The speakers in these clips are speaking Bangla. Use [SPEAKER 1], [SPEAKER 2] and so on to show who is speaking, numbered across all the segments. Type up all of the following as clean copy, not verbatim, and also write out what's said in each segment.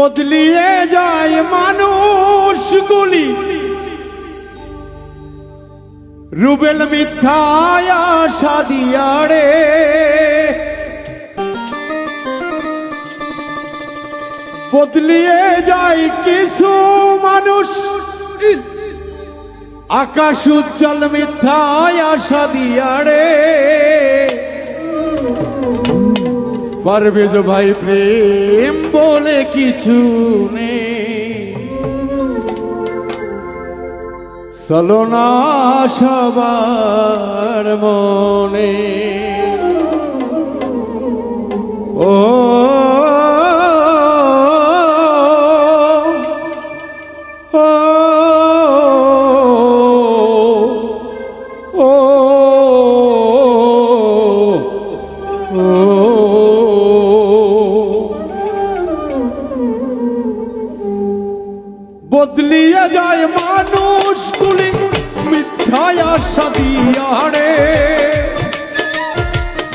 [SPEAKER 1] বদলিয়ে যায় মানুষগুলি রুবেল মিথ্যায় আশা দিয়া রে। বদলিয়ে যায় কিছু মানুষ আকাশ উজ্জ্বল মিথ্যায় আশা দিয়া রে। পারভেজ ভাই প্রেম বলে কিছু নেই, চলো না সবার মনে। ও বদলিয়ে যায় মানুষগুলি মিথ্যায় আশা দিয়া রে।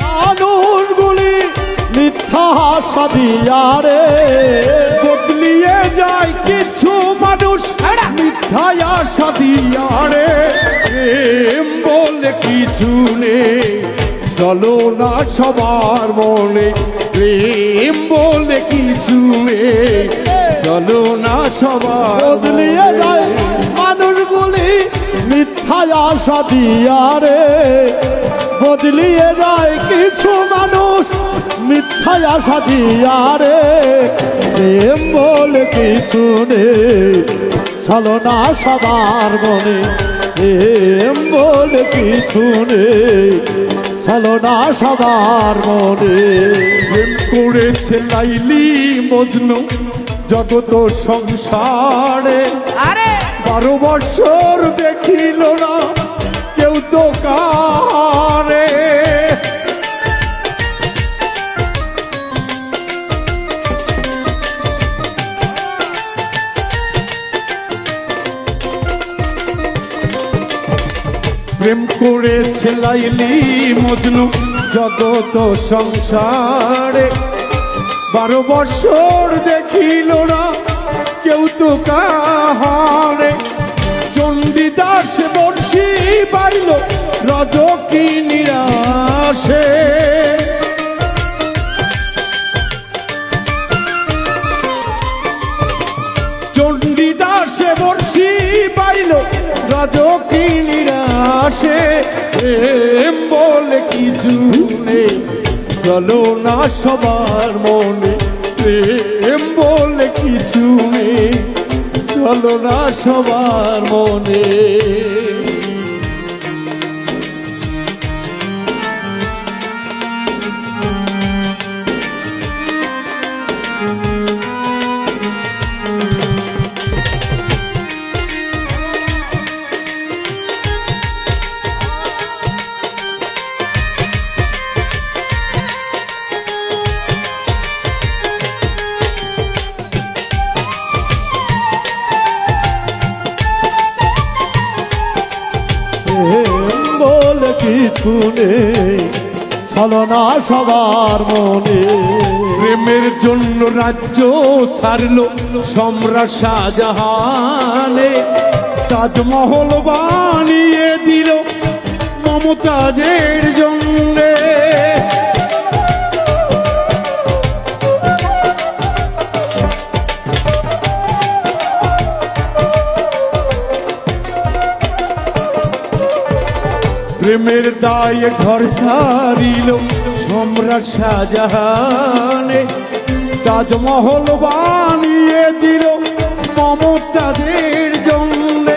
[SPEAKER 2] মানুষগুলি মিথ্যা আশা দিয়া রে।
[SPEAKER 1] বদলিয়ে যায় কিছু মানুষ মিথ্যায় আশা দিয়া রে। প্রেম বলে কিছু নেই, চলো না সবার মনে। প্রেম বলে কিছু নেই, চলো না সবার।
[SPEAKER 2] বদলিয়ে যায় মানুষগুলি মিথ্যা আশা দিয়া রে। বদলিয়ে যায় কিছু মানুষ মিথ্যা আশা দিয়া রে। প্রেম বলে কিছু নেই, চলো না সবার মনে। প্রেম বলে কিছু নেই, চলো না সবার মনে।
[SPEAKER 1] প্রেম করেছে লাইলি মজনু জগত সংসারে। 12 বছর দেখিল না কেউ তো কারে। প্রেম করেছে লাইলি মজনু জগত সংসারে। 12 বছর দেখিল না কেউ তো কাহারে। চণ্ডীদাস বর্ষি পাইল রজকি নিরাশে। চণ্ডীদাস বর্ষি পাইল রজকি নিরাশে। প্রেম বলে কিছু নেই, চলো না সবার মনে। প্রেম বলে কিছু নেই, চলো না সবার মনে।
[SPEAKER 2] বলে কিছু নেই, চলো না সবার মনে।
[SPEAKER 1] প্রেমের জন্য রাজ্য ছাড়ল সম্রাট শাহজাহানে। তাজমহল বানিয়ে দিল মমতাজের জন্যে। প্রেমের দায়ে ঘর সারিল সম্রাট শাহজাহানে। তাজমহল বানিয়ে দিল মমতাজের জন্যে।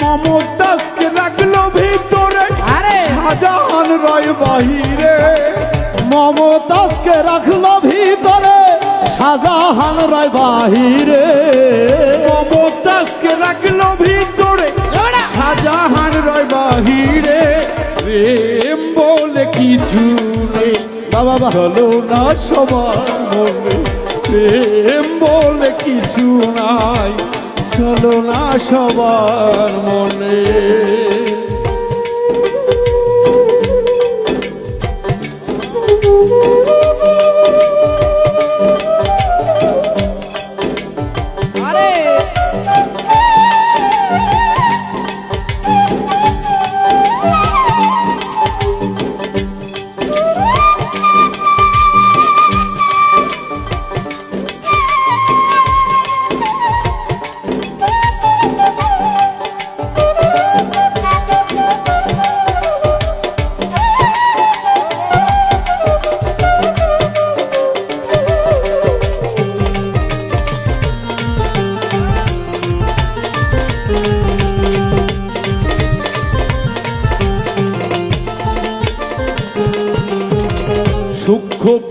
[SPEAKER 1] মমতাজকে রাখলো ভিতরে, শাহজাহান রয় বাহিরে।
[SPEAKER 2] মমতাজকে রাখলো ভিতরে, শাহজাহান রায় বাহিরে।
[SPEAKER 1] মমতাজকে রাখলো ভিতরে, শাহজাহান রয় বাহিরে। প্রেম বলে কিছু নেই,
[SPEAKER 2] বাবা
[SPEAKER 1] চলো না সবার মনে। প্রেম বলে কিছু নাই, চলো না সবার মনে।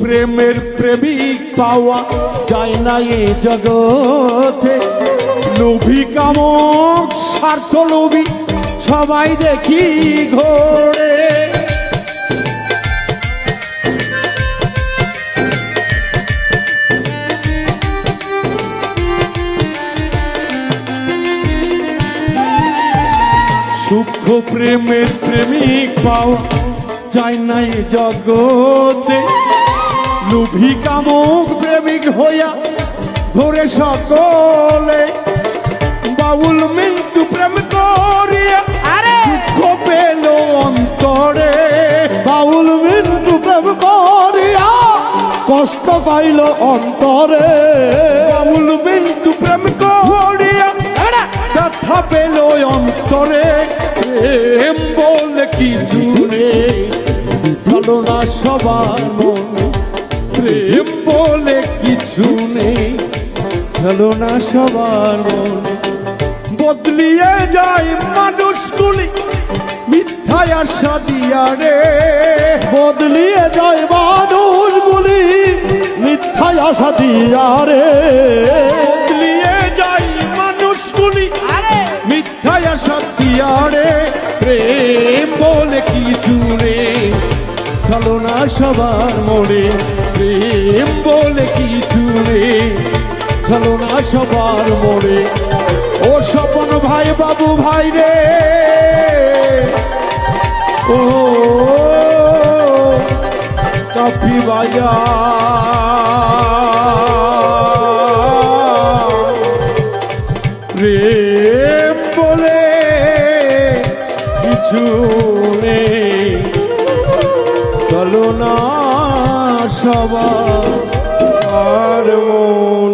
[SPEAKER 1] প্রেমের প্রেমিক পাওয়া যায় না এ জগতে, লোভী কামক স্বার্থ লোভী সবাই দেখি ঘোরে। সূক্ষ্ম প্রেমের প্রেমিক পাওয়া যায় না এ জগতে, লোভী কামক প্রেমিক হইয়া ঘোরে সকলে। বাউল মিন্টু প্রেম করিয়া দুঃখ পেল অন্তরে,
[SPEAKER 2] বাউল মিন্টু প্রেম করিয়া কষ্ট পাইল অন্তরে।
[SPEAKER 1] বাউল মিন্টু প্রেম করিয়া ব্যথা পেল অন্তরে। প্রেম বলে কিছু নেই চলো না সবার মনে, প্রেম বলে কিছু নেই চলো না সবার মনে। বদলিয়ে যায় মানুষগুলি মিথ্যায় আশা দিয়া রে,
[SPEAKER 2] বদলিয়ে যায় মানুষগুলি মিথ্যায় আশা দিয়া রে।
[SPEAKER 1] বদলিয়ে যায় মানুষগুলি মিথ্যায় আশা দিয়া রে। প্রেম বলে কিছু নেই চলো না সবার মনে, প্রেম বলে কিছু নেই চলো না সবার মনে। ও স্বপন ভাই বাবু ভাই রে, ও কাফি বাজা প্রেম বলে কিছু নেই চলো না সবার মনে।